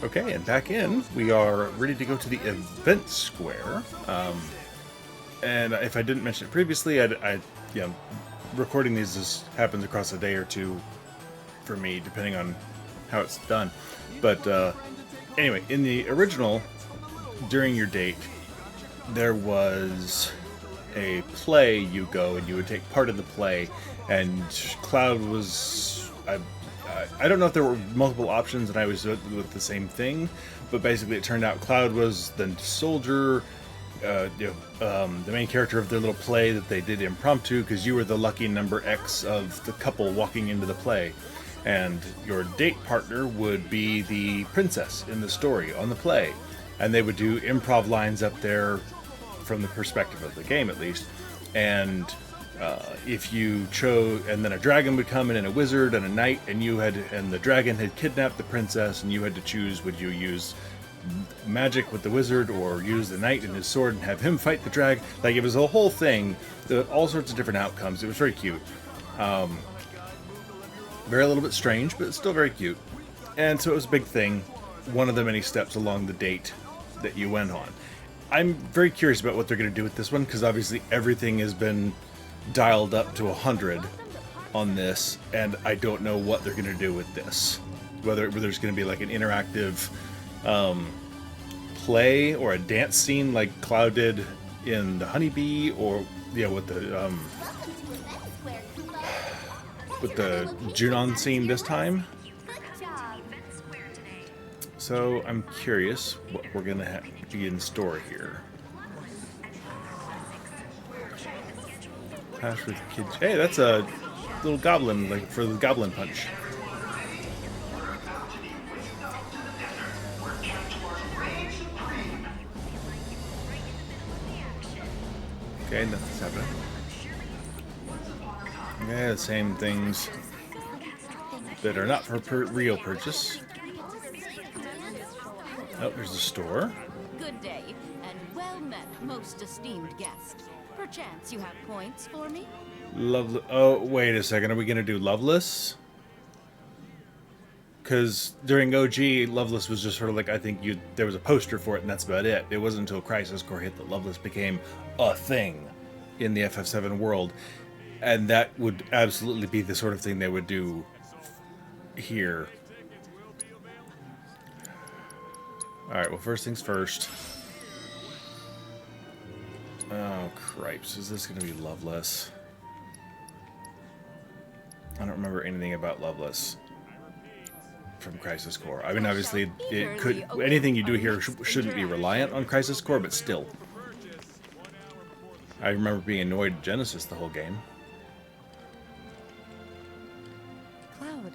Okay, and back in, we are ready to go to the event square. And if I didn't mention it previously, you know, recording these happens across a day or two for me, depending on how it's done. But anyway, in the original, during your date, there was a play you go and you would take part in the play, and Cloud was I don't know if there were multiple options and I was with the same thing, but basically it turned out Cloud was the soldier, the main character of their little play that they did impromptu, because you were the lucky number X of the couple walking into the play, and your date partner would be the princess in the story on the play, and they would do improv lines up there from the perspective of the game at least, and if you chose, and then a dragon would come in and a wizard and a knight, and the dragon had kidnapped the princess, and you had to choose, would you use magic with the wizard or use the knight and his sword and have him fight the dragon? Like, it was a whole thing, all sorts of different outcomes. It was very cute. Very a little bit strange, but still very cute. And so it was a big thing, one of the many steps along the date that you went on. I'm very curious about what they're going to do with this one, because obviously everything has been dialed up to 100 on this, and I don't know what they're going to do with this. Whether there's going to be like an interactive play or a dance scene like Cloud did in the Honeybee, or with the Junon scene this time. So I'm curious what we're going to be in store here. Pass with kids. Hey, that's a little goblin, like for the goblin punch. Okay, nothing's happening. Okay, the same things that are not for real purchase. Oh, there's the store. Good day, and well met, most esteemed guest. Perchance you have points for me? Oh, wait a second. Are we going to do Loveless? Because during OG, Loveless was just sort of like, I think there was a poster for it, and that's about it. It wasn't until Crisis Core hit that Loveless became a thing in the FF7 world. And that would absolutely be the sort of thing they would do here. Alright, well, first things first. Oh, cripes. Is this going to be Loveless? I don't remember anything about Loveless from Crisis Core. I mean, obviously, it could. Anything you do here shouldn't be reliant on Crisis Core, but still. I remember being annoyed at Genesis the whole game. Cloud.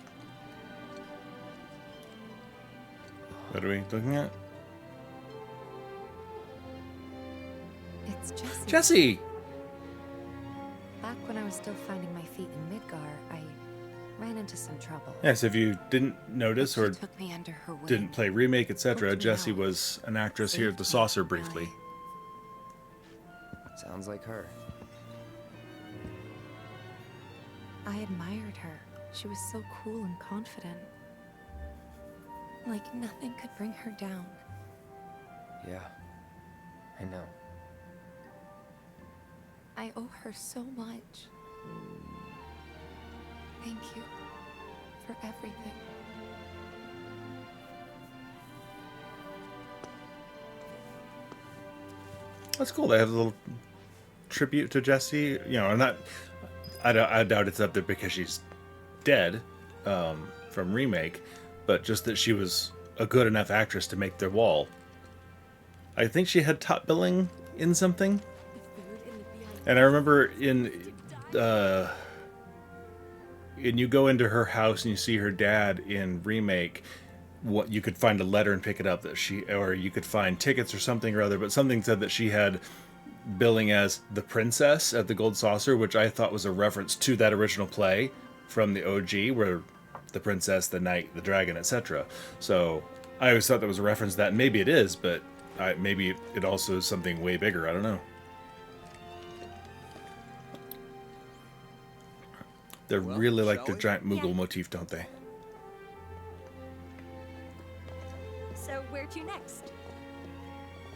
What are we looking at? It's Jessie. Jessie! Back when I was still finding my feet in Midgar, I ran into some trouble. Yes, if you didn't notice or She took me under her wing. didn't play Remake, etc., Helped me Jessie out. was an actress here at the Saucer briefly. Sounds like her. I admired her. She was so cool and confident. Like nothing could bring her down. Yeah, I know. I owe her so much. Thank you for everything. That's cool. They have a little tribute to Jessie. I doubt it's up there because she's dead from Remake, but just that she was a good enough actress to make their wall. I think she had top billing in something. And I remember in you go into her house and you see her dad in Remake, what you could find a letter and pick it up or you could find tickets or something or other, but something said that she had billing as the princess at the Gold Saucer, which I thought was a reference to that original play from the OG, where the princess, the knight, the dragon, etc. So I always thought that was a reference to that, and maybe it is, but maybe it also is something way bigger. I don't know. They really like the giant Moogle motif, don't they? where to next?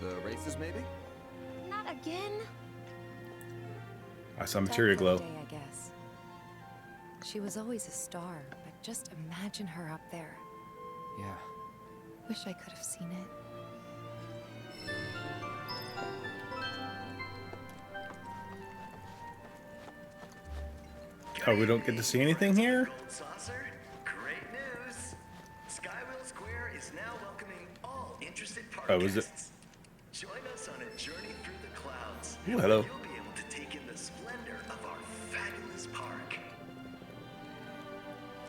The races, maybe? Not again. I saw materia glow. Day, I guess. She was always a star, but just imagine her up there. Yeah. Wish I could have seen it. Oh, we don't get to see anything here? Saucer, great news. Skywheel Square is now welcoming all interested park Oh, was it? guests. Join us on a journey through the clouds. Ooh, hello. You'll be able to take in the splendor of our fabulous park.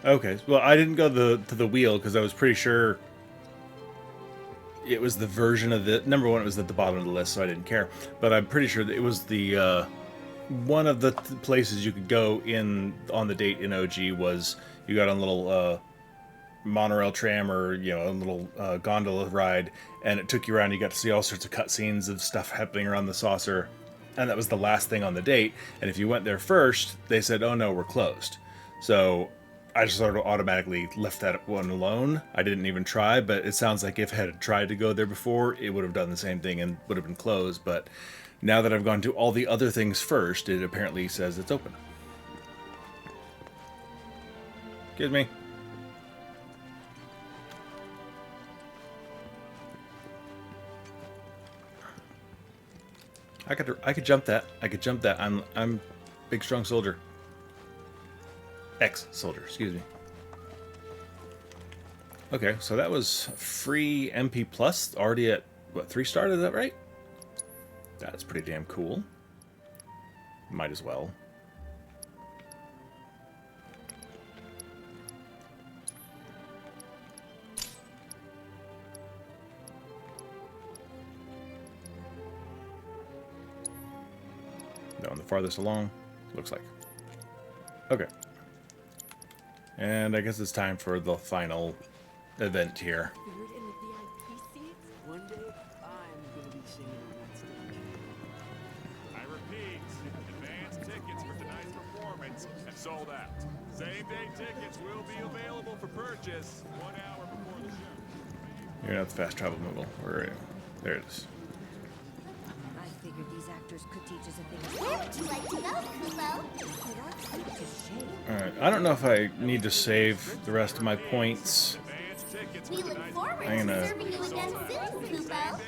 Okay, well, I didn't go to the wheel because I was pretty sure it was the version of the... Number one, it was at the bottom of the list, so I didn't care. But I'm pretty sure that it was the... one of the places you could go in on the date in OG was you got on a little monorail tram or, you know, a little gondola ride, and it took you around. You got to see all sorts of cutscenes of stuff happening around the saucer, and that was the last thing on the date. And if you went there first, they said, oh no, we're closed. So I just sort of automatically left that one alone. I didn't even try, but it sounds like if I had tried to go there before, it would have done the same thing and would have been closed. But now that I've gone to all the other things first, it apparently says it's open. Excuse me. I could jump that. I could jump that. I'm big strong soldier. Ex-soldier, excuse me. Okay, so that was free MP Plus, already at, what, 3-star, is that right? That's pretty damn cool. Might as well. On the farthest along, looks like. Okay. And I guess it's time for the final event here. One day, I'm gonna be singing on that stage. I repeat, advance tickets for tonight's performance have sold out. Same-day tickets will be available for purchase 1 hour before the show. You're not the fast travel mogul. There it is. I figured these actors could teach us a thing. Where would you like to go, Kubo? Alright, I don't know if I need to save the rest of my points. We look forward I'm gonna- to serving you again soon, Kubo.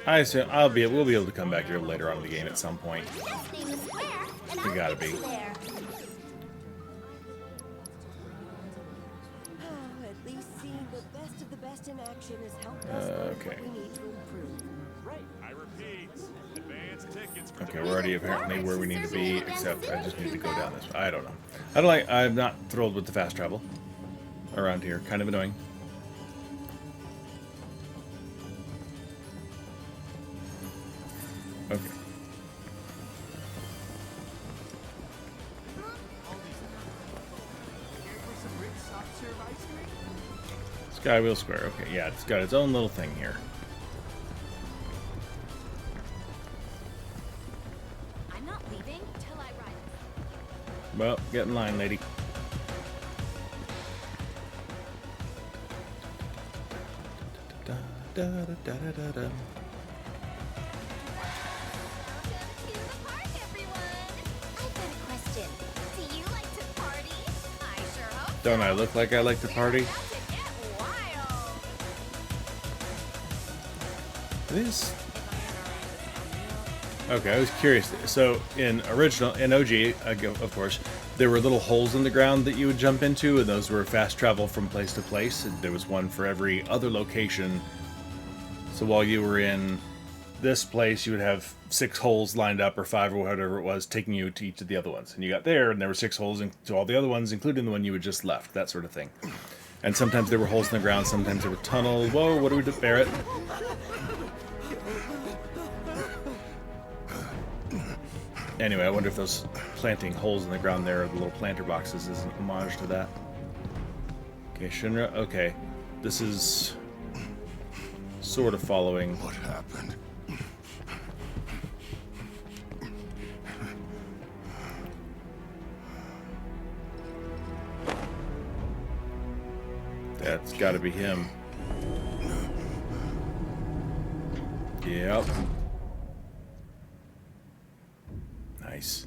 I assume we'll be able to come back here later on in the game at some point. Just name the square, and You I'll gotta meet be. you there. Oh, at least seeing the best of the best in action has helped us learn Okay. what we need to improve. Right. I repeat, advance tickets for Okay, we're already apparently where we need to be, except I just need to go down this way. I don't know. I'm not thrilled with the fast travel around here. Kind of annoying. Okay. Skywheel Square. Okay, yeah, it's got its own little thing here. I'm not leaving till I ride. Well, get in line, lady. Da, da, da, da, da, da, da. Welcome to the park, everyone. I've got a question. Do you like to party? I sure hope Don't I look like I like to party? about to get wild. This. Okay, I was curious. So in OG, of course, there were little holes in the ground that you would jump into, and those were fast travel from place to place. And there was one for every other location. So while you were in this place, you would have 6 holes lined up, or 5, or whatever it was, taking you to each of the other ones. And you got there, and there were 6 holes to all the other ones, including the one you had just left. That sort of thing. And sometimes there were holes in the ground. Sometimes there were tunnels. Whoa! What do we do, Barrett? Anyway, I wonder if those planting holes in the ground there, the little planter boxes, is an homage to that. Okay, Shinra. Okay, this is sort of following. What happened? That's got to be him. Yep. Nice.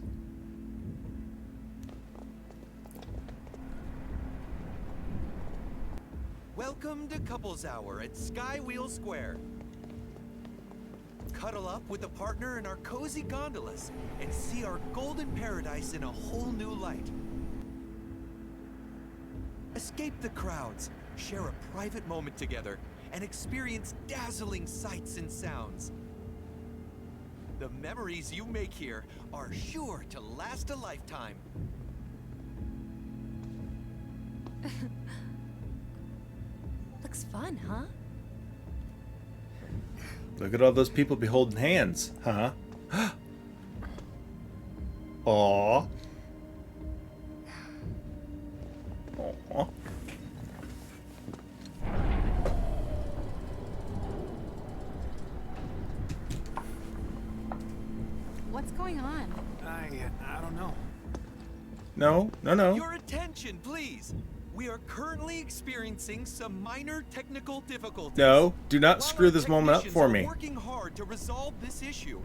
Welcome to Couples Hour at Skywheel Square. Cuddle up with a partner in our cozy gondolas and see our golden paradise in a whole new light. Escape the crowds, share a private moment together, and experience dazzling sights and sounds. The memories you make here are sure to last a lifetime. Looks fun, huh? Look at all those people be holding hands, huh? Aww. Aww. What's going on? I don't know. No. Your attention, please. We are currently experiencing some minor technical difficulties. No, do not While screw our this moment up for technicians me. are working hard to resolve this issue.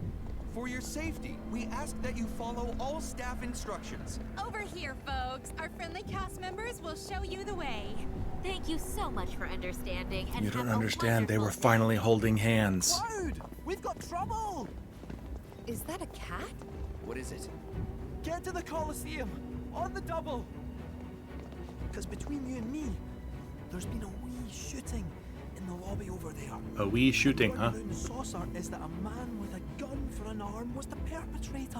For your safety, we ask that you follow all staff instructions. Over here, folks. Our friendly cast members will show you the way. Thank you so much for understanding. And You don't have a understand. They were wonderful finally holding hands. Cloud! We've got trouble! Is that a cat? What is it? Get to the Coliseum! On the double! Because between you and me, there's been a wee shooting in the lobby over there. A wee shooting, huh? The saucer is that a man with a gun for an arm was the perpetrator.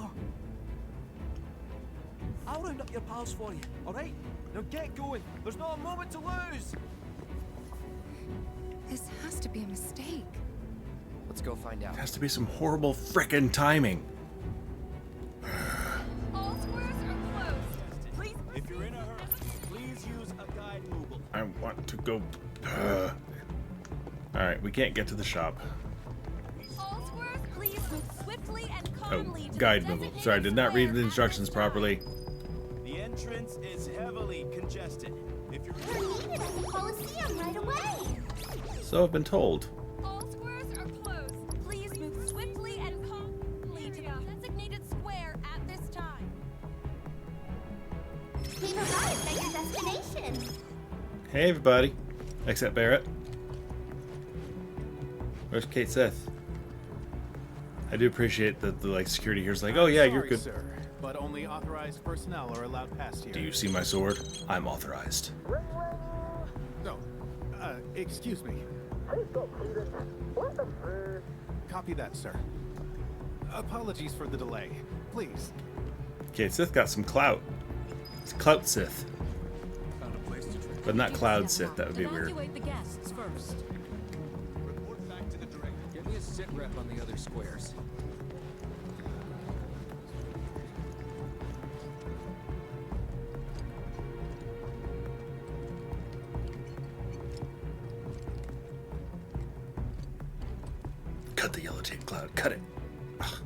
I'll round up your pals for you, alright? Now get going. There's not a moment to lose. This has to be a mistake. Let's go find out. It has to be some horrible frickin' timing. All squares are closed. Please proceed. If you're in a hurry, please use a guide mobile. I want to go. Alright, we can't get to the shop. All squares, please move swiftly and Oh, calmly to guide the move. designated Sorry, I did not read square the at instructions this time. properly. The entrance is heavily congested. If you're We're needed at the Coliseum right away. So I've been told. All squares are closed. Please move swiftly and calmly to the designated square at this time. We've arrived at your destination. Hey, everybody. Except Barrett. Where's Kate Seth? I do appreciate that the security here's like, oh yeah, you're Sorry, good. sir, but only authorized personnel are allowed past here. Do you see my sword? I'm authorized. No. Excuse me. Copy that, sir. Apologies for the delay. Please. Kate Sith got some clout. It's Clout Sith. But not Cloud Sith, that would be weird. Evacuate the guests first. Report back to the director. Get me a sit rep on the other squares. Cut the yellow tape cloud. Cut it. Ugh.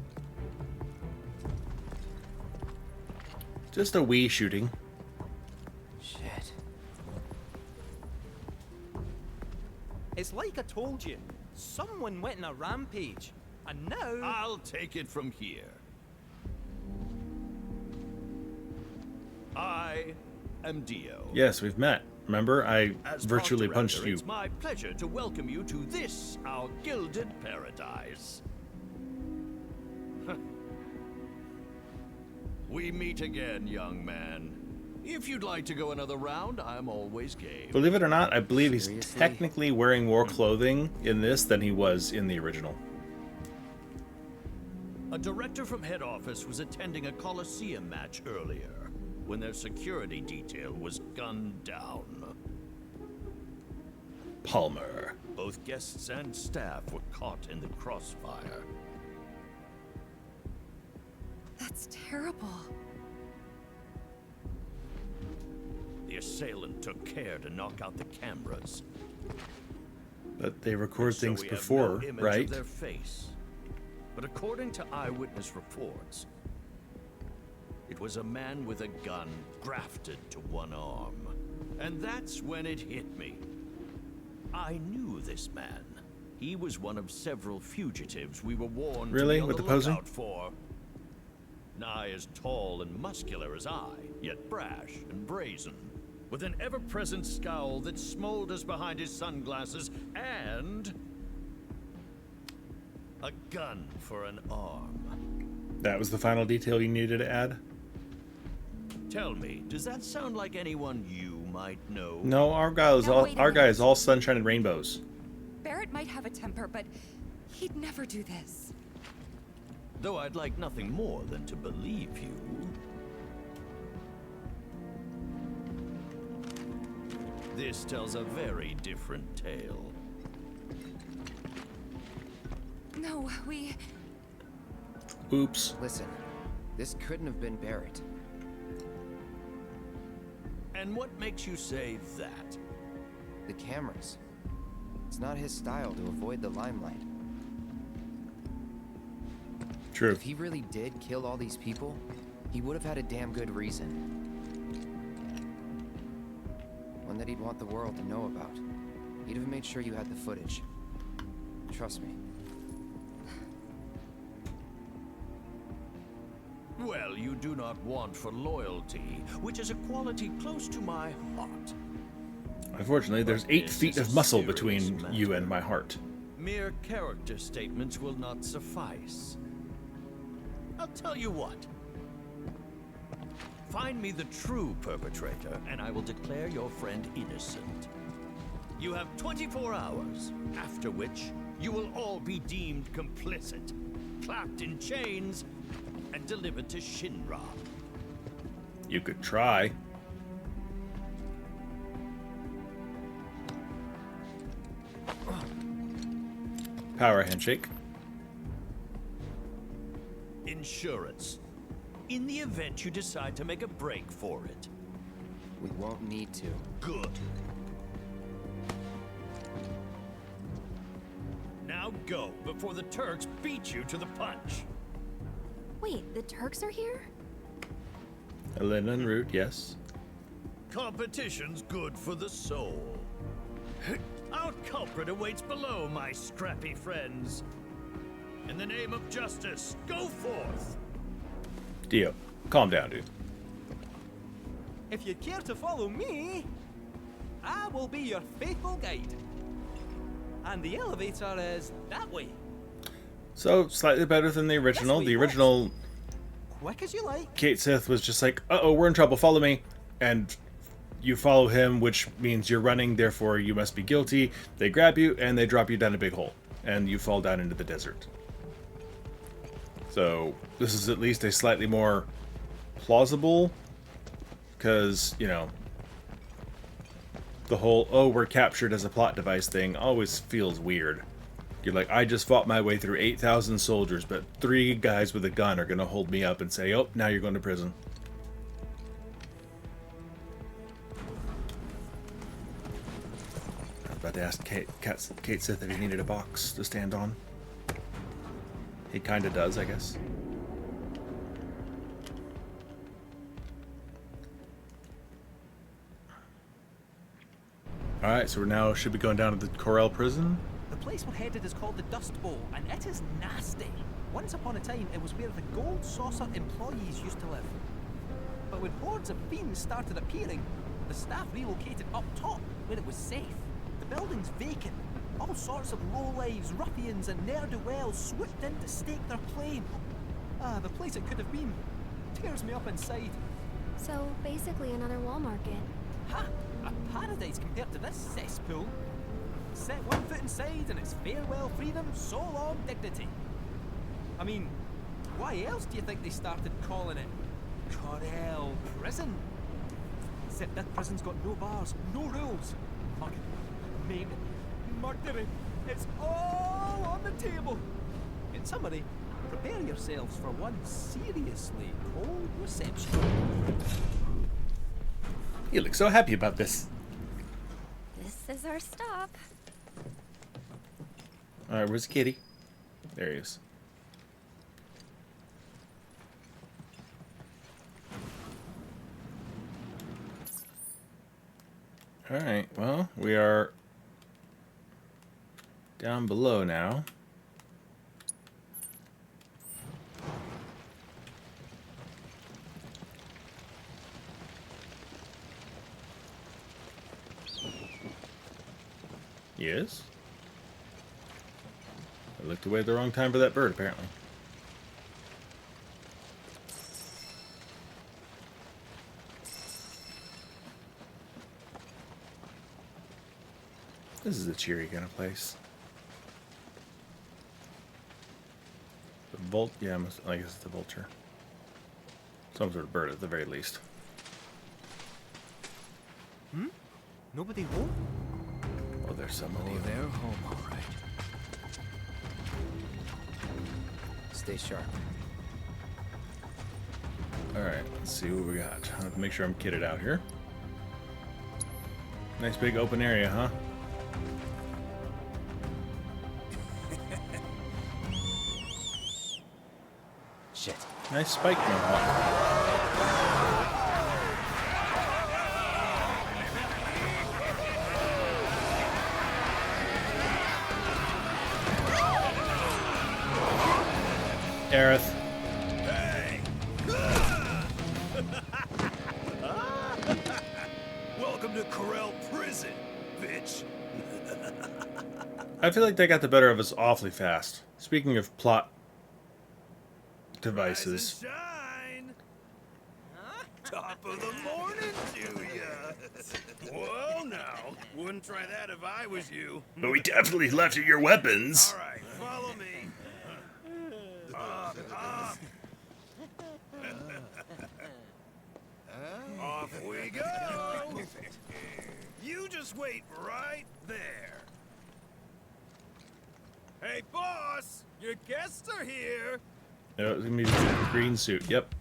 Just a wee shooting. Shit. It's like I told you. Someone went on a rampage. And now... I'll take it from here. I am Dio. Yes, we've met. Remember, I As virtually park punched director, you. It's my pleasure to welcome you to this, our gilded paradise. We meet again, young man. If you'd like to go another round, I'm always game. Believe it or not, I believe he's Seriously? technically wearing more clothing in this than he was in the original. A director from head office was attending a Coliseum match earlier when their security detail was gunned down. Palmer. Both guests and staff were caught in the crossfire. That's terrible. The assailant took care to knock out the cameras. But they record So things we have before, no image right? of their face. But according to eyewitness reports, it was a man with a gun grafted to one arm. And that's when it hit me. I knew this man. He was one of several fugitives we were warned Really? to be on With the the posing? lookout for. Nigh as tall and muscular as I, yet brash and brazen, with an ever-present scowl that smolders behind his sunglasses, and a gun for an arm. That was the final detail you needed to add? Tell me, does that sound like anyone you might know? No, our guy is all wait a our guy minute. is all sunshine and rainbows. Barrett might have a temper, but he'd never do this. Though I'd like nothing more than to believe you. This tells a very different tale. No, we... Oops. Listen, this couldn't have been Barrett. And what makes you say that? The cameras. It's not his style to avoid the limelight. True. If he really did kill all these people, he would have had a damn good reason. One that he'd want the world to know about. He'd have made sure you had the footage. Trust me. Well, you do not want for loyalty, which is a quality close to my heart. Unfortunately, there's 8 feet of muscle between you and my heart. Mere character statements will not suffice. I'll tell you what. Find me the true perpetrator, and I will declare your friend innocent. You have 24 hours, after which you will all be deemed complicit, clapped in chains, and delivered to Shinra. You could try. Power handshake. Insurance. In the event you decide to make a break for it. We won't need to. Good. Now go, before the Turks beat you to the punch. Wait, the Turks are here? Elena and Root, yes. Competition's good for the soul. Our culprit awaits below, my scrappy friends. In the name of justice, go forth! Dio, calm down, dude. If you'd care to follow me, I will be your faithful guide. And the elevator is that way. So, slightly better than the original. The original, Quick as you like. Kate Sith was just like, uh-oh, we're in trouble, follow me. And you follow him, which means you're running, therefore you must be guilty. They grab you, and they drop you down a big hole. And you fall down into the desert. So, this is at least a slightly more plausible, because, you know, the whole, oh, we're captured as a plot device thing always feels weird. You're like, I just fought my way through 8,000 soldiers, but 3 guys with a gun are going to hold me up and say, oh, now you're going to prison. I was about to ask Kate Sith if he needed a box to stand on. He kind of does, I guess. Alright, so we're now should be going down to the Corel prison. The place we're headed is called the Dustbowl, and it is nasty. Once upon a time, it was where the Gold Saucer employees used to live. But when hordes of fiends started appearing, the staff relocated up top, where it was safe. The building's vacant. All sorts of lowlives, ruffians, and ne'er-do-wells swooped in to stake their claim. Ah, the place it could have been. Tears me up inside. So, basically another wall market. Ha! A paradise compared to this cesspool. Set one foot inside and it's farewell freedom, so long dignity. I mean, why else do you think they started calling it Corel Prison? Except that prison's got no bars, no rules. Mugging, maiming, murdering. It's all on the table. In summary, prepare yourselves for one seriously cold reception. You look so happy about this. This is our stop. Alright, where's Kitty? There he is. Alright, well, we are Down below now. Yes. I looked away at the wrong time for that bird, apparently. This is a cheery kind of place. The yeah, I guess it's the vulture. Some sort of bird at the very least. Hmm? Nobody home? Oh, there's somebody. Oh, they're home, all right. Stay sharp. Alright, let's see what we got. I have to make sure I'm kitted out here. Nice big open area, huh? Shit. Nice spike mohawk. Aerith. Hey! Welcome to Corel Prison, bitch. I feel like they got the better of us awfully fast. Speaking of plot devices. Rise and shine. Top of the morning to ya. Well, now, wouldn't try that if I was you. But we definitely left you your weapons. All right, follow me. Off we go. You just wait right there. Hey, boss, your guests are here. No, it's gonna be the green suit. Yep.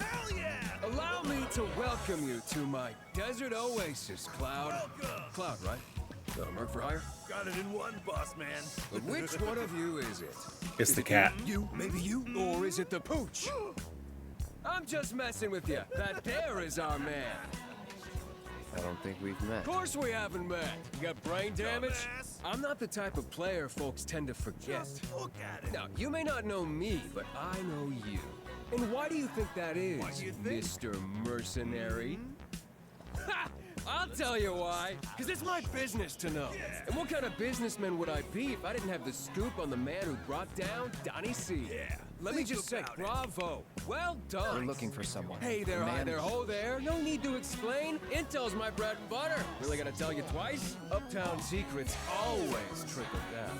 Hell yeah! Allow me to welcome you to my desert oasis, Cloud. Welcome. Cloud, right? The merc for hire? Got it in one, boss man. But which one of you is it? It's Is the it cat. You, maybe you, or is it the pooch? I'm just messing with you. That there is our man. I don't think we've met. Of course we haven't met. You got brain damage? Dumbass. I'm not the type of player folks tend to forget. Look at it. Now, you may not know me, but I know you. And why do you think that is, Why do you think? Mr. Mercenary? Ha! I'll tell you why. Because it's my business to know. Yeah. And what kind of businessman would I be if I didn't have the scoop on the man who brought down Donnie C? Yeah, Let me think just say, about it. bravo. Well done. We're looking for someone. Hey there, A hi man- there, ho there. No need to explain. Intel's my bread and butter. Really gonna tell you twice? Uptown secrets always trickle down.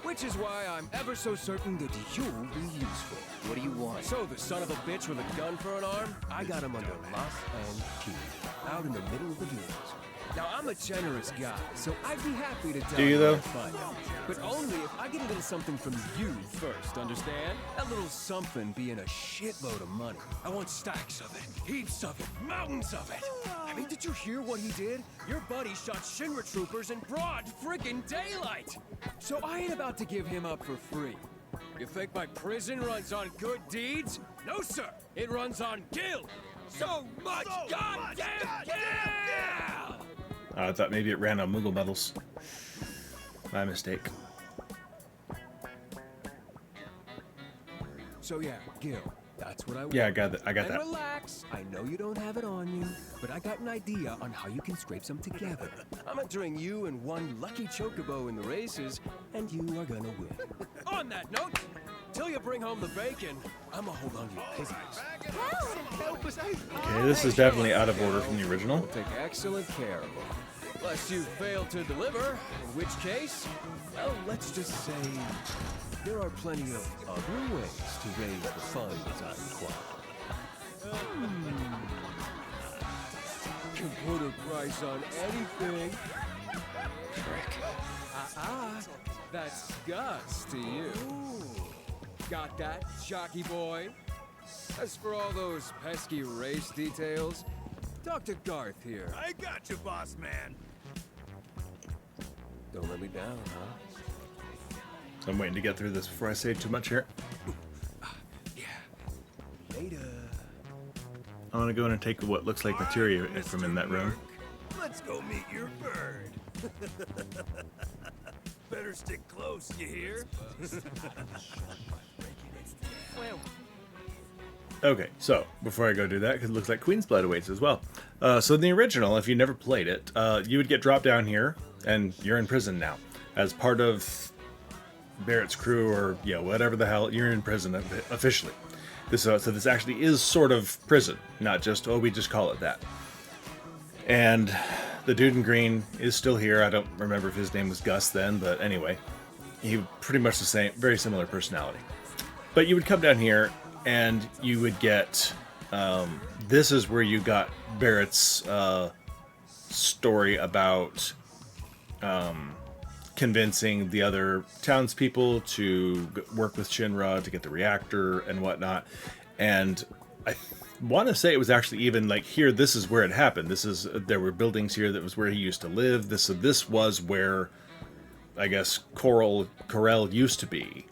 Which is why I'm ever so certain that you'll be useful. What do you want? So the son of a bitch with a gun for an arm, I got him under lock and key, out in the middle of the dunes. Now I'm a generous guy, so I'd be happy to tell Do you, where though? to find him. But only if I get a little something from you first, understand? That little something being a shitload of money. I want stacks of it, heaps of it, mountains of it. I mean, did you hear what he did? Your buddy shot Shinra troopers in broad friggin' daylight. So I ain't about to give him up for free. You think my prison runs on good deeds? No, sir. It runs on guilt. So much goddamn guilt! I thought maybe it ran on Moogle medals. My mistake. So yeah, Gil, that's what I want. Yeah, I got that. I got And that. relax, I know you don't have it on you, but I got an idea on how you can scrape some together. I'm entering you and one lucky chocobo in the races, and you are gonna win. On that note, till you bring home the bacon, I'ma hold on to your pizzas. Okay, this is definitely out of order from the original. We'll take excellent care of them. Unless you fail to deliver, in which case, well, let's just say there are plenty of other ways to raise the funds I require. Can put a price on anything. That's Gus to you. Got that, jockey boy? As for all those pesky race details, talk to Garth here. I got you, boss man. Don't let me down, huh? So I'm waiting to get through this before I say too much here. Later. I want to go in and take what looks like materia from in that room. Let's go meet your bird. Better stick close, you hear? Well, Okay, so before I go do that, because it looks like Queen's Blood awaits as well. So in the original, if you never played it, you would get dropped down here, and you're in prison now. As part of Barrett's crew, or whatever the hell, you're in prison officially. So this actually is sort of prison, not just, we just call it that. And the dude in green is still here. I don't remember if his name was Gus then, but anyway, he pretty much the same, very similar personality. But you would come down here, and you would get, this is where you got Barrett's story about convincing the other townspeople to work with Shinra to get the reactor and whatnot. And I want to say it was actually even like here, this is where it happened. There were buildings here that was where he used to live. This was where, I guess, Corel used to be.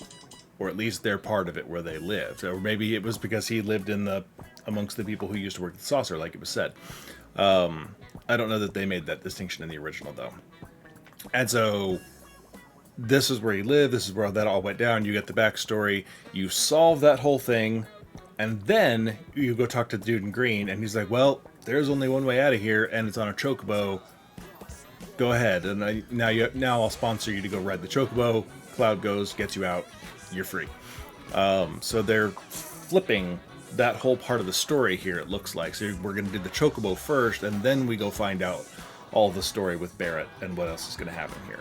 Or at least they're part of it where they lived. Or maybe it was because he lived amongst the people who used to work at the saucer, like it was said. I don't know that they made that distinction in the original, though. And so, this is where he lived, this is where that all went down, you get the backstory, you solve that whole thing, and then you go talk to the dude in green, and he's like, well, there's only one way out of here, and it's on a chocobo. Go ahead, and now I'll sponsor you to go ride the chocobo. Cloud goes, gets you out. You're free. So they're flipping that whole part of the story here, it looks like. So we're going to do the chocobo first, and then we go find out all the story with Barrett and what else is going to happen here.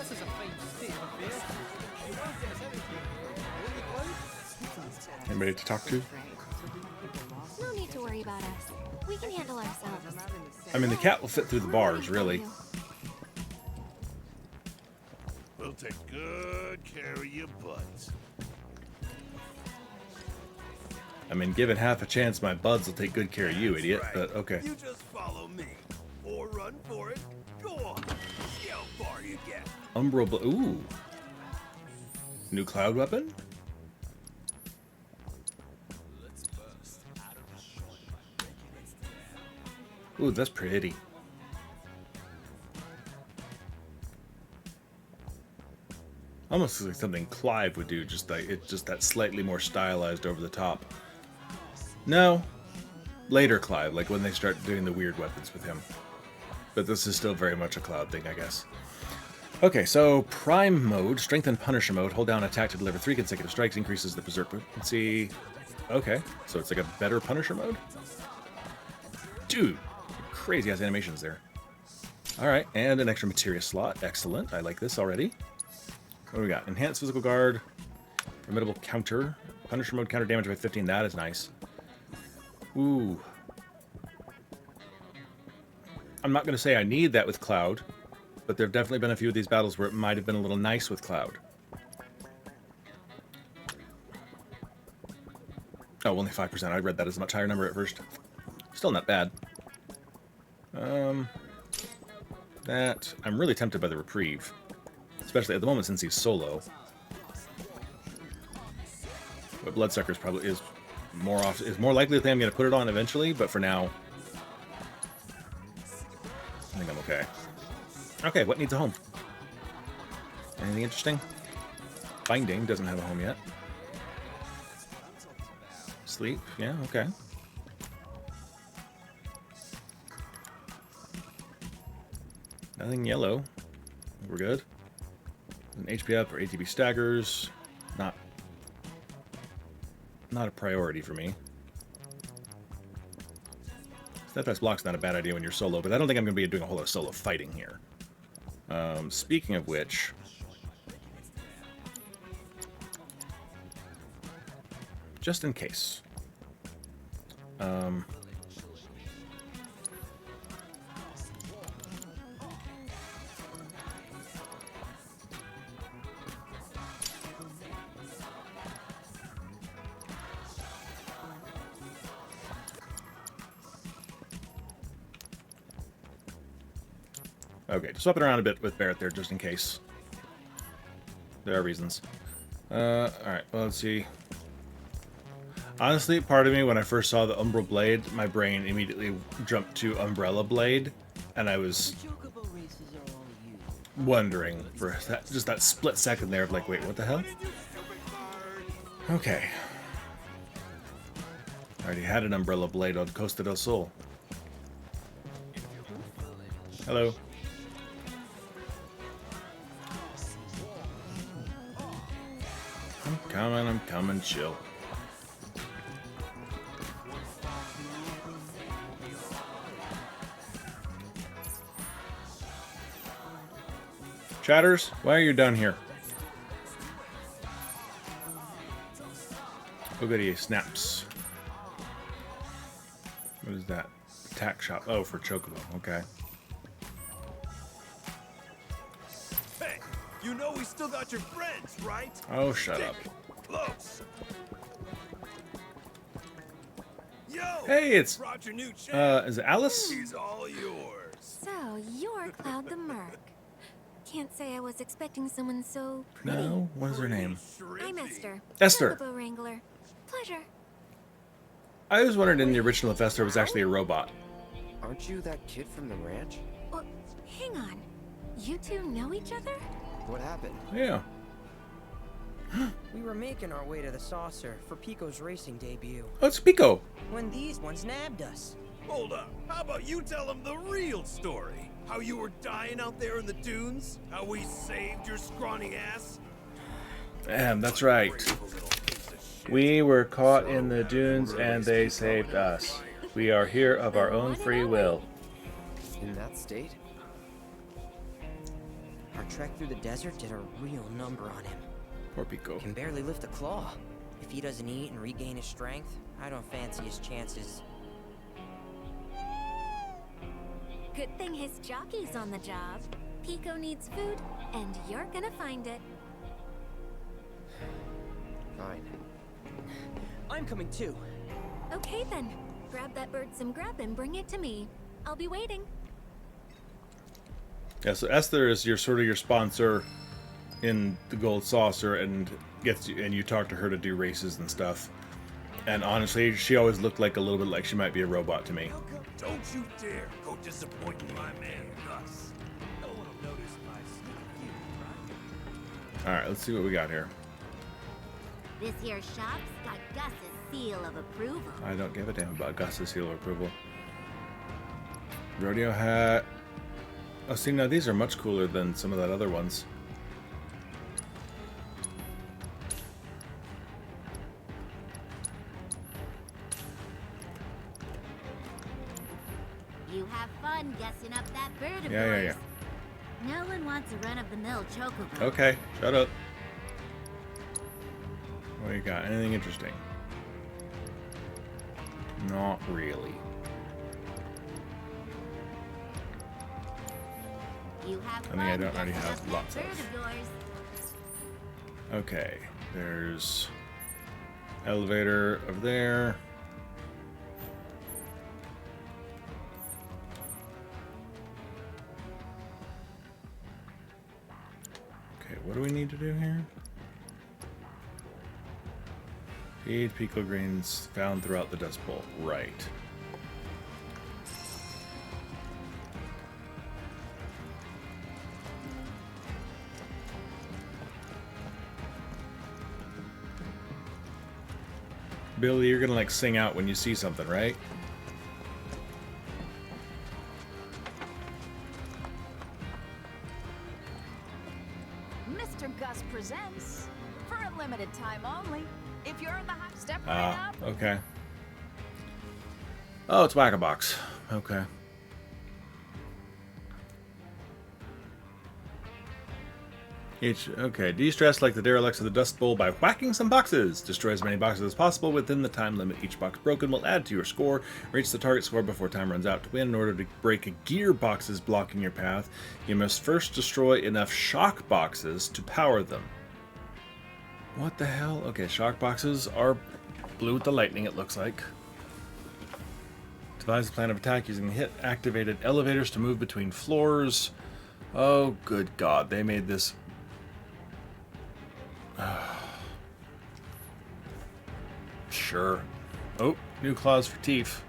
this is a fine state of affairs. Anybody to talk to? No need to worry about us. We can handle ourselves. I mean, the cat will fit through the bars, really. We'll take good care of your butts. I mean, given half a chance, my buds will take good care of you, idiot. Right. But okay. You just follow me, or run for it. Go on. See how far you get. Ooh. New cloud weapon? Ooh, that's pretty. Almost like something Clive would do, just that slightly more stylized over the top. No, later Clive, like when they start doing the weird weapons with him. But this is still very much a Cloud thing, I guess. Okay, so Prime mode, Strength and Punisher mode. Hold down attack to deliver 3 consecutive strikes, increases the berserk potency. Okay, so it's like a better Punisher mode? Dude, crazy ass animations there. Alright, and an extra materia slot. Excellent, I like this already. What do we got? Enhanced physical guard, formidable counter, Punisher mode, counter damage by 15. That is nice. Ooh. I'm not going to say I need that with Cloud, but there have definitely been a few of these battles where it might have been a little nice with Cloud. Oh, only 5%. I read that as a much higher number at first. Still not bad. That I'm really tempted by the reprieve. Especially at the moment since he's solo. But Bloodsucker's probably is more likely the thing I'm going to put it on eventually, but for now, I think I'm okay. Okay, what needs a home? Anything interesting? Binding doesn't have a home yet. Sleep, yeah, okay. Nothing yellow. We're good. An HP up or ATB staggers. Not a priority for me. Steadfast block's not a bad idea when you're solo, but I don't think I'm going to be doing a whole lot of solo fighting here. Speaking of which, just in case. Okay, just swap it around a bit with Barrett there, just in case. There are reasons. Alright, well, let's see. Honestly, part of me, when I first saw the Umbral Blade, my brain immediately jumped to Umbrella Blade, and I was wondering for just that split second there of like, wait, what the hell? Okay. I already had an Umbrella Blade on Costa del Sol. Hello. I'm coming, chill. Chatters, why are you down here? Oh goody, snaps. What is that? Attack shop. Oh, for Chocobo. Okay. Hey, you know we still got your friends, right? Oh, shut up. Close. Yo, Hey, it's brought your new champ. is it Alice? He's all yours. So, you're Cloud the Merc. Can't say I was expecting someone so pretty. No, what is her name? I'm Esther. Esther. Chocobo Wrangler. Pleasure. I was wondering in the original if Esther was actually a robot. Aren't you that kid from the ranch? Well, hang on. You two know each other? What happened? Yeah. We were making our way to the saucer for Pico's racing debut. Oh, it's Pico. When these ones nabbed us. Hold up. How about you tell him the real story? How you were dying out there in the dunes? How we saved your scrawny ass? Damn, that's right. We were caught in the dunes and they saved us. We are here of our own free will. In that state? Our trek through the desert did a real number on him. Poor Pico. Can barely lift a claw. If he doesn't eat and regain his strength, I don't fancy his chances. Good thing his jockey's on the job. Pico needs food, and you're gonna find it. Fine. I'm coming too. Okay then. Grab that bird some grub and bring it to me. I'll be waiting. Yeah, so Esther is your sort of your sponsor in the Gold Saucer and gets you, and you talk to her to do races and stuff. And honestly, she always looked like a little bit like she might be a robot to me. Don't you dare go disappointing my man Gus. No one will notice my sneak you, right? All right, let's see what we got here. This here shop's got Gus's seal of approval. I don't give a damn about Gus's seal of approval. Rodeo hat. Oh, see, now these are much cooler than some of that other ones. You have fun guessing up that bird of Yeah. yours. No one wants a run-of-the-mill chocobo. Okay, shut up. What do you got? Anything interesting? Not really. You have I think I fun don't already guessing have up that lots bird of. of yours. Okay, there's elevator over there. Okay, what do we need to do here? Feed pico greens found throughout the Dust Bowl. Right. Billy, you're gonna like sing out when you see something, right? Mr. Gus presents for a limited time only. If you're in the hot, step right Ah, up. okay. Oh, it's Whack-A-Box. Okay. Okay, de-stress like the derelicts of the Dust Bowl by whacking some boxes. Destroy as many boxes as possible within the time limit. Each box broken will add to your score. Reach the target score before time runs out. To win, in order to break gearboxes blocking your path, you must first destroy enough shock boxes to power them. What the hell? Okay, shock boxes are blue with the lightning, it looks like. Devise a plan of attack using hit-activated elevators to move between floors. Oh, good God. They made this... Sure. Oh, new claws for teeth.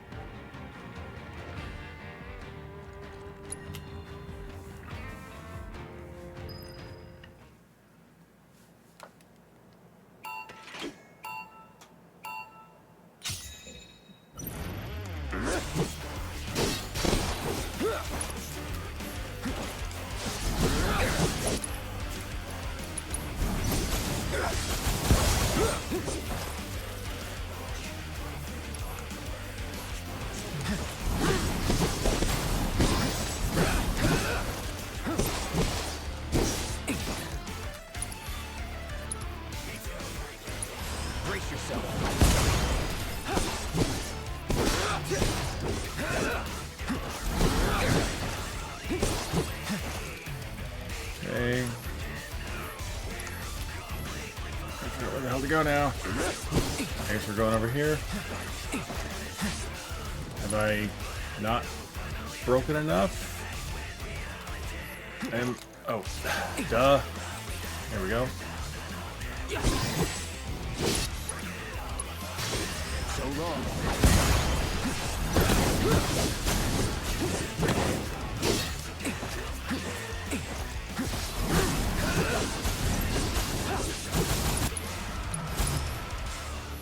Brace yourself. Okay. Where the hell to go now? I guess we're going over here. Have I not broken enough? Oh, duh. There we go. So long.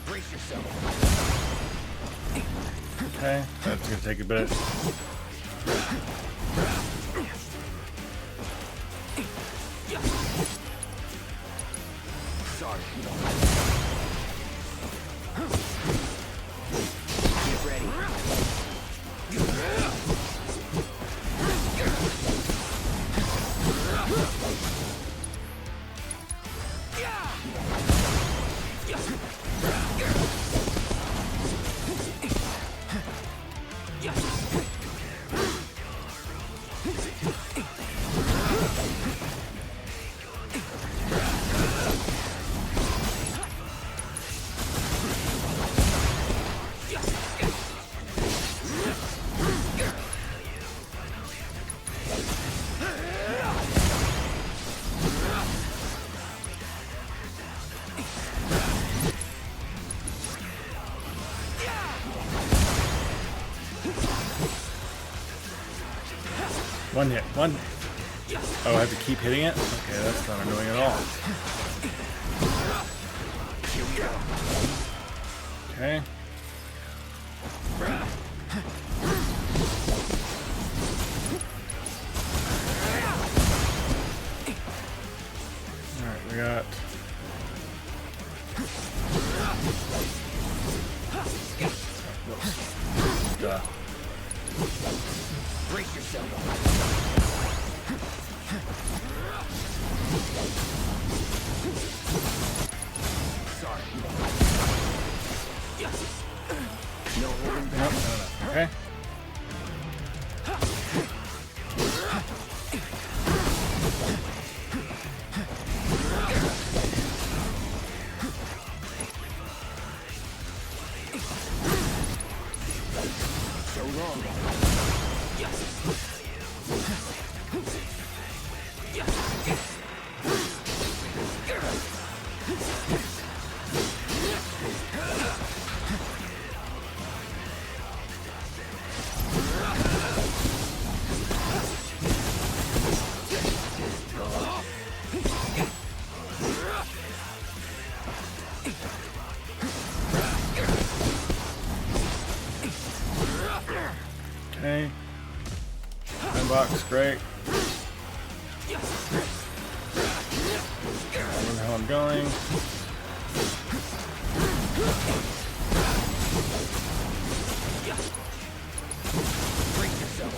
Brace yourself. Okay, that's gonna take a bit. Sorry. Get ready. One hit. One. Oh, I have to keep hitting it? Okay, that's not annoying at all. Okay. Alright, we got... Duh. Brace yourself. Sorry. No holding back. Nope, no. Okay. So long. Okay. Time box, great. Where the hell I'm going? Brace yourself.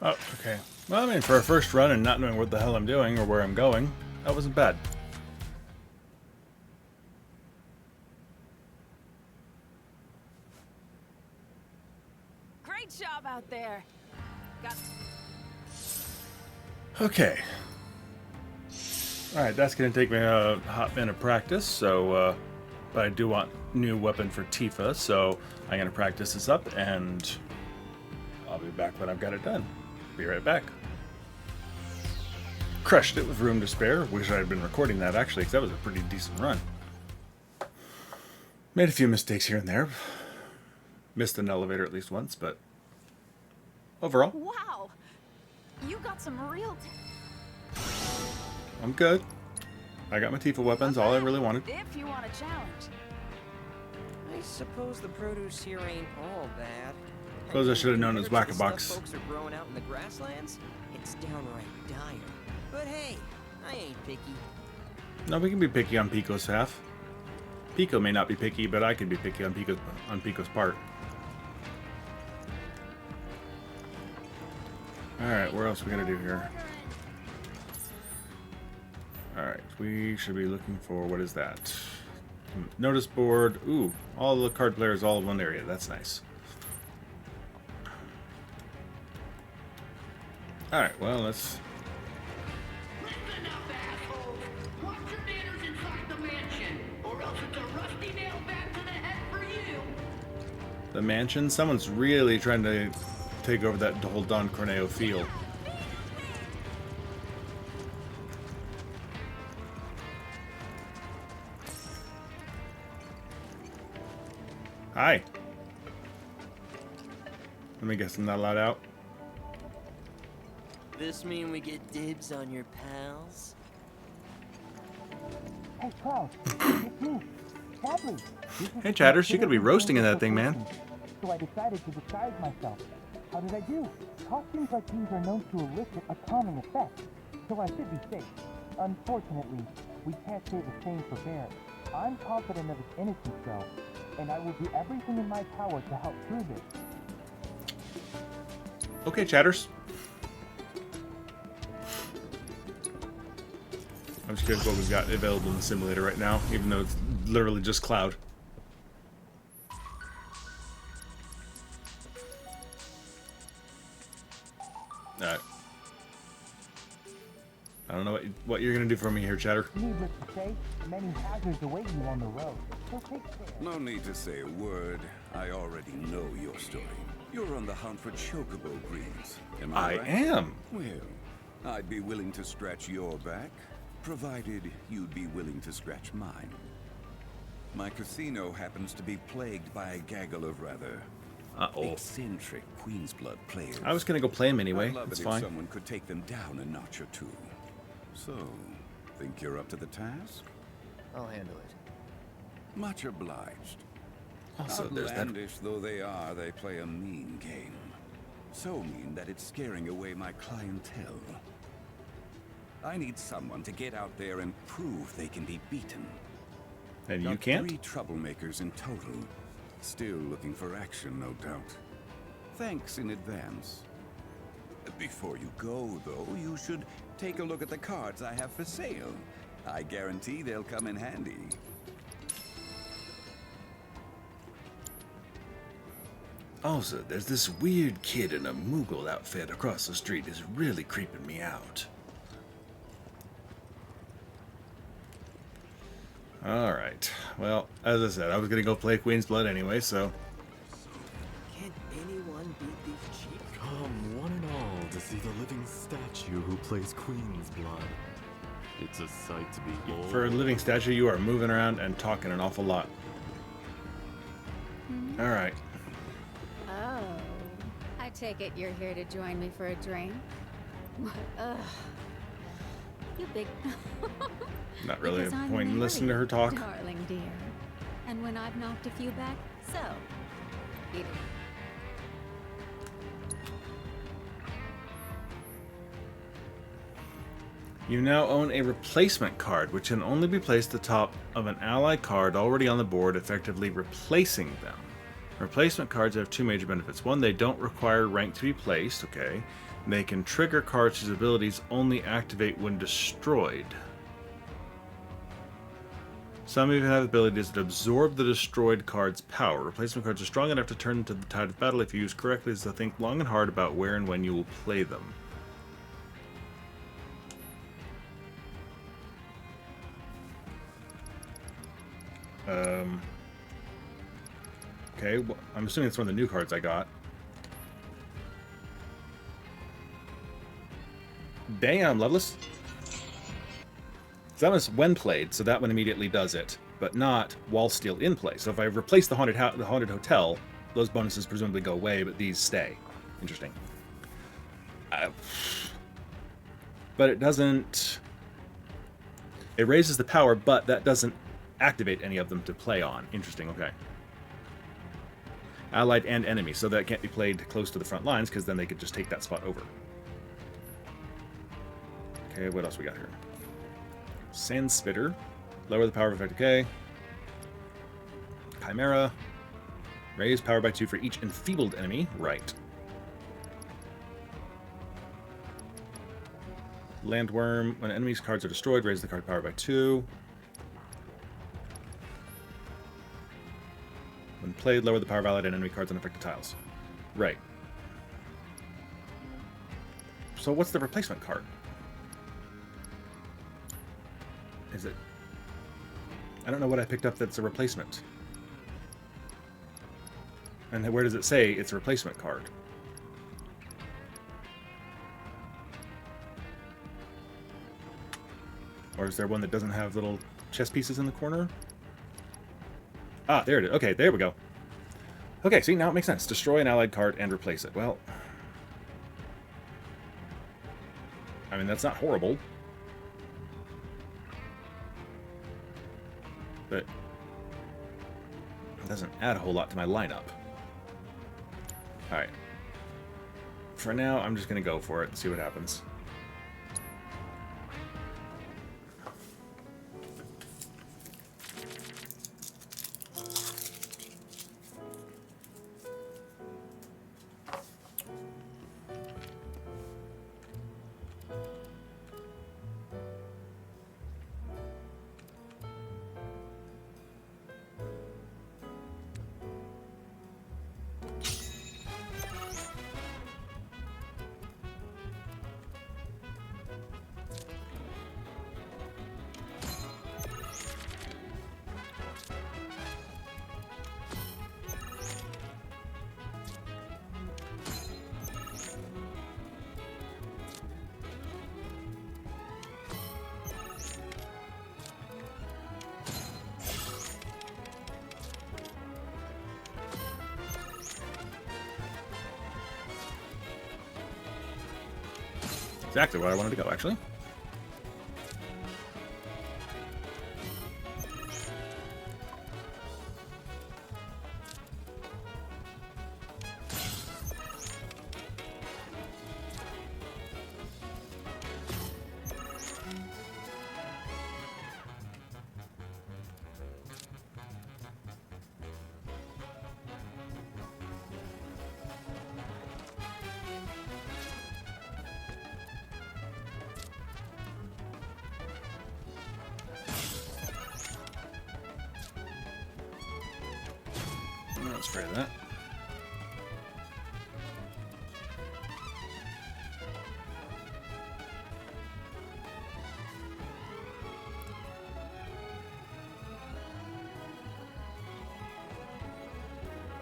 Oh, okay. Well, I mean, for a first run and not knowing what the hell I'm doing or where I'm going, that wasn't bad. Great job out there. Got Okay. Alright, that's going to take me a hot minute of practice, so, but I do want new weapon for Tifa, so I'm going to practice this up, and I'll be back when I've got it done. Be right back. Crushed it with room to spare. Wish I had been recording that, actually, because that was a pretty decent run. Made a few mistakes here and there. Missed an elevator at least once, but overall, wow. You got some real. I'm good. I got my Tifa weapons, all I really wanted. If you want a challenge. I suppose the produce here ain't all bad. Suppose I should have known it was Compared to the Whack-a-Box. stuff folks are growing out in the grasslands, it's downright dire. But hey, I ain't picky. No, we can be picky on Pico's half. Pico may not be picky, but I could be picky on Pico's part. Alright, where else are we gonna do here? Alright, we should be looking for, what is that? Notice board. Ooh, all the card players all in one area. That's nice. Alright, well, let's... Listen up, assholes! Watch your manners inside the mansion, or else it's a rusty nail back to the head for you! The mansion? Someone's really trying to take over that whole Don Corneo feel. Hi. Let me guess I'm not allowed out. This mean we get dibs on your pals? Hey, Cloud. It's me. Sadly. Hey, Chatters, you could be roasting in that thing, man. So I decided to disguise myself. How did I do? Costumes like these are known to elicit a calming effect, so I should be safe. Unfortunately, we can't say the same for Bear. I'm confident of his innocence, though, and I will do everything in my power to help prove it. Okay, Chatters. I'm just curious what we've got available in the simulator right now, even though it's literally just Cloud. Alright. I don't know what you're gonna do for me here, Chatter. Needless to say, many hazards await you on the road, so take care. No need to say a word. I already know your story. You're on the hunt for chocobo greens. Am I right? am. Well, I'd be willing to scratch your back, provided you'd be willing to scratch mine. My casino happens to be plagued by a gaggle of rather eccentric Queen's Blood players. I was gonna go play him anyway. I'd love It's it fine. if someone could take them down a notch or two. So, think you're up to the task? I'll handle it. Much obliged. Also, there's that- Outlandish though they are, they play a mean game. So mean that it's scaring away my clientele. I need someone to get out there and prove they can be beaten. And you Got can't? 3 troublemakers in total. Still looking for action, no doubt. Thanks in advance. Before you go, though, you should take a look at the cards I have for sale. I guarantee they'll come in handy. Also, there's this weird kid in a Moogle outfit across the street is really creeping me out. Alright. Well, as I said, I was gonna go play Queen's Blood anyway, so... Can anyone beat these cheap? Come one and all to see the living statue who plays Queen's Blood. It's a sight to behold. For a living statue, you are moving around and talking an awful lot. Alright. Oh, I take it you're here to join me for a drink? What? Ugh. You big... Not really a Because I'm point in listening to her talk. Darling dear. And when I've knocked a few back, so... Eat it. You now own a replacement card, which can only be placed atop of an ally card already on the board, effectively replacing them. Replacement cards have two major benefits. One, they don't require rank to be placed, okay. And they can trigger cards whose abilities only activate when destroyed. Some even have abilities that absorb the destroyed card's power. Replacement cards are strong enough to turn into the tide of battle if used correctly, so think long and hard about where and when you will play them. Okay, well, I'm assuming it's one of the new cards I got. Damn, Loveless. So that was when played, so that one immediately does it, but not while still in play. So if I replace the haunted hotel, those bonuses presumably go away, but these stay. Interesting. But it doesn't... It raises the power, but that doesn't activate any of them to play on. Interesting, okay. Allied and enemy, so that can't be played close to the front lines, because then they could just take that spot over. Okay, what else we got here? Sand Spitter. Lower the power of effect, okay. Chimera. Raise power by 2 for each enfeebled enemy. Right. Landworm. When enemies' cards are destroyed, raise the card power by 2. When played, lower the power of allied and enemy cards on affected tiles. Right. So what's the replacement card? Is it... I don't know what I picked up that's a replacement. And where does it say it's a replacement card? Or is there one that doesn't have little chess pieces in the corner? Ah, there it is. Okay, there we go. Okay, see, now it makes sense. Destroy an allied card and replace it. Well... I mean, that's not horrible. But it doesn't add a whole lot to my lineup. Alright. For now, I'm just going to go for it and see what happens. Exactly where I wanted to go, actually. Let's spray that.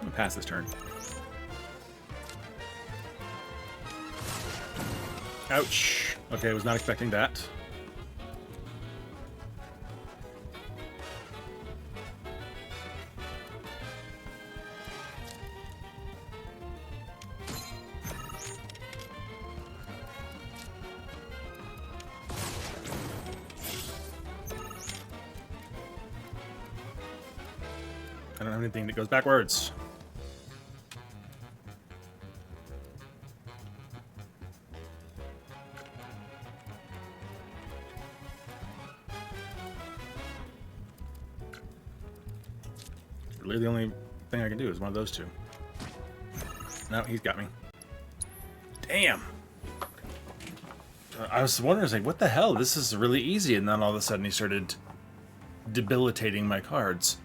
I'm gonna pass this turn. Ouch. Okay, I was not expecting that. I don't have anything that goes backwards. Really the only thing I can do is one of those two. No, he's got me. Damn. I was wondering, I was like, what the hell? This is really easy. And then all of a sudden he started debilitating my cards.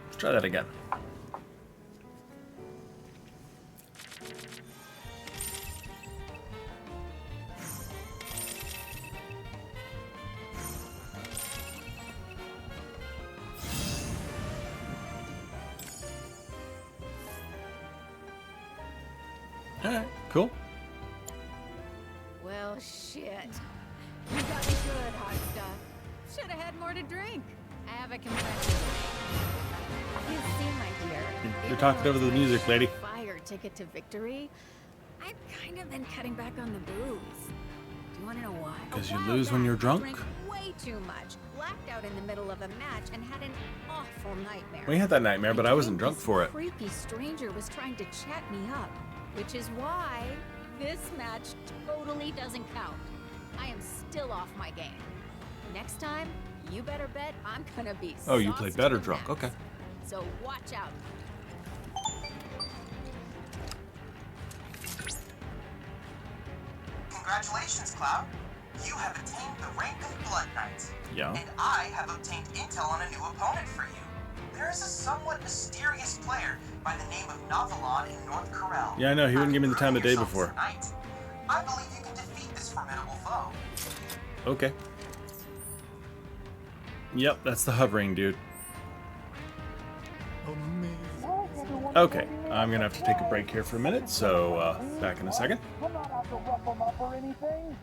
Let's try that again. Alright, cool. Well, shit. You got me good, hot stuff. Should have had more to drink. I have a confession. You see, my dear. You're talking over the music, lady. Fire ticket to victory. I've kind of been cutting back on the booze. Do you want to know why? Because you lose when you're drunk? Drank way too much. Blacked out in the middle of a match and had an awful nightmare. We had that nightmare, but I wasn't drunk for it. Creepy stranger was trying to chat me up, which is why this match totally doesn't count. I am still off my game. Next time, you better bet I'm gonna be Oh, you sauced played better to the drunk. max. Okay. So watch out. Congratulations, Cloud. You have attained the rank of Blood Knight. Yeah. And I have obtained intel on a new opponent for you. There is a somewhat mysterious player by the name of Novelon in North Corel. Yeah, I know. He wouldn't give me the time of day before. Tonight, I believe you can defeat this formidable foe. Okay. Yep, that's the hovering dude. Okay, I'm gonna have to take a break here for a minute, so back in a second. I'm not out to rough them up or anything.